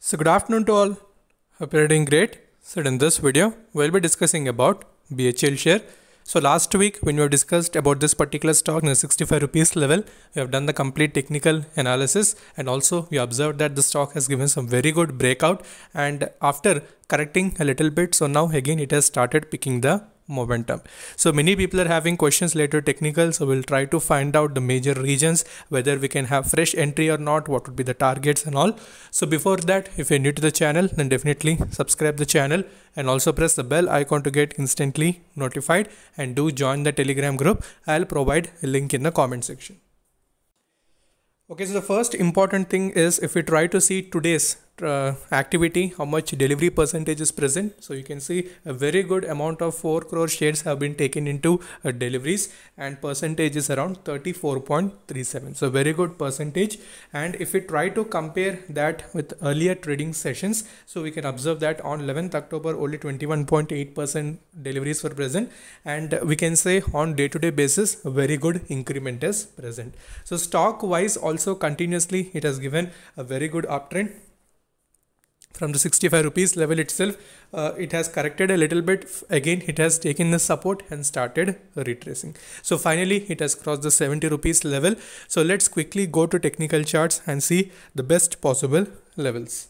So good afternoon to all. Hope you're doing great. So in this video, we'll be discussing about BHEL share. So last week when we have discussed about this particular stock in the 65 rupees level, we have done the complete technical analysis and also we observed that the stock has given some very good breakout, and after correcting a little bit, so now again it has started picking the momentum. So many people are having questions related to technical, so we'll try to find out the major regions, whether we can have fresh entry or not, what would be the targets and all. So before that, if you're new to the channel, then definitely subscribe the channel and also press the bell icon to get instantly notified, and do join the Telegram group. I'll provide a link in the comment section. Okay, so the first important thing is if we try to see today's activity, how much delivery percentage is present. So you can see a very good amount of 4 crore shares have been taken into deliveries, and percentage is around 34.37. So very good percentage. And if we try to compare that with earlier trading sessions, so we can observe that on 11th October only 21.8% deliveries were present, and we can say on day-to-day basis a very good increment is present. So stock wise also continuously it has given a very good uptrend. From the 65 rupees level itself, it has corrected a little bit. Again, it has taken the support and started retracing. So finally, it has crossed the 70 rupees level. So let's quickly go to technical charts and see the best possible levels.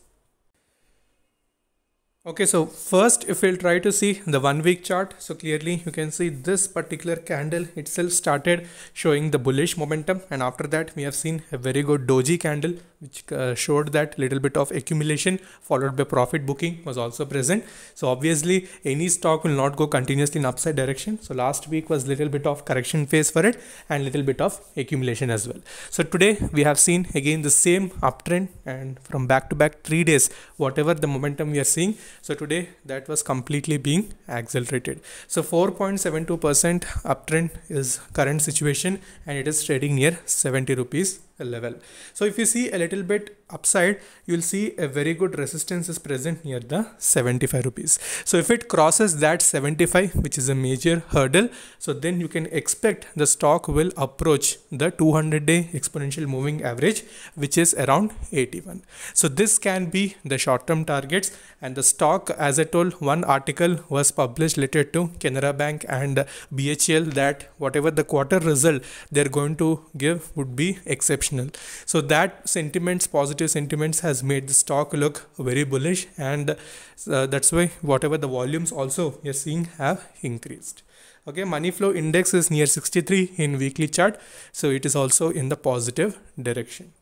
Okay, so first if we'll try to see the 1 week chart, so clearly you can see this particular candle itself started showing the bullish momentum, and after that we have seen a very good doji candle which showed that little bit of accumulation followed by profit booking was also present. So obviously any stock will not go continuously in upside direction. So last week was little bit of correction phase for it and little bit of accumulation as well. So today we have seen again the same uptrend, and from back to back 3 days whatever the momentum we are seeing, so today that was completely being accelerated. So 4.72% uptrend is current situation, and it is trading near 70 rupees level. So if you see a little bit upside, you will see a very good resistance is present near the 75 rupees. So if it crosses that 75, which is a major hurdle, so then you can expect the stock will approach the 200-day exponential moving average, which is around 81. So this can be the short-term targets, and the stock, as I told, one article was published related to Canara Bank and BHEL that whatever the quarter result they're going to give would be exceptional. So that sentiments, positive sentiments, has made the stock look very bullish, and that's why whatever the volumes also you're seeing have increased. Okay, money flow index is near 63 in weekly chart, so it is also in the positive direction.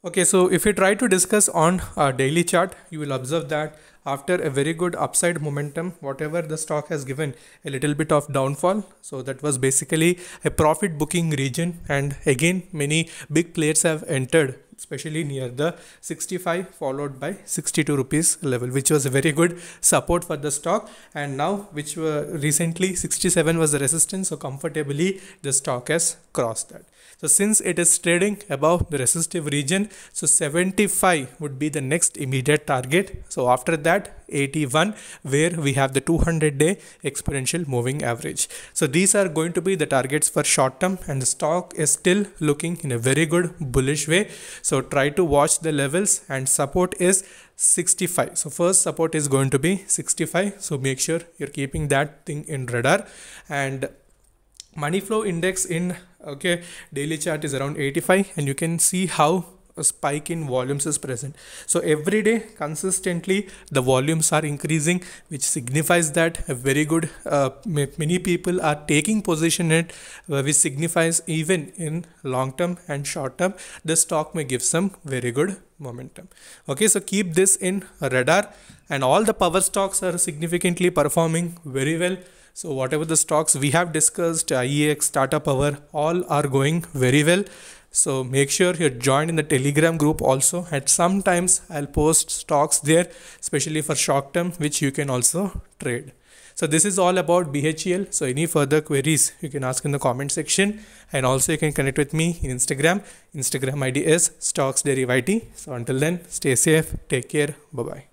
Okay, so if we try to discuss on a daily chart, you will observe that after a very good upside momentum, whatever the stock has given a little bit of downfall. So that was basically a profit booking region, and again many big players have entered, especially near the 65 followed by 62 rupees level, which was a very good support for the stock, and now which were recently 67 was the resistance, so comfortably the stock has crossed that. So since it is trading above the resistive region, so 75 would be the next immediate target. So after that 81, where we have the 200-day exponential moving average. So these are going to be the targets for short term, and the stock is still looking in a very good bullish way. So try to watch the levels, and support is 65. So first support is going to be 65. So make sure you're keeping that thing in radar. And money flow index in daily chart is around 85, and you can see how a spike in volumes is present. So every day consistently the volumes are increasing, which signifies that a very good many people are taking position in it, which signifies even in long term and short term the stock may give some very good momentum. Okay, so keep this in radar, and all the power stocks are significantly performing very well. So whatever the stocks we have discussed, IEX, Tata Power, all are going very well. So make sure you're joined in the Telegram group also. At some times I'll post stocks there, especially for short term, which you can also trade. So this is all about BHEL. So any further queries you can ask in the comment section, and also you can connect with me in Instagram. Instagram ID is StocksDairyYT. So until then, stay safe, take care, bye bye.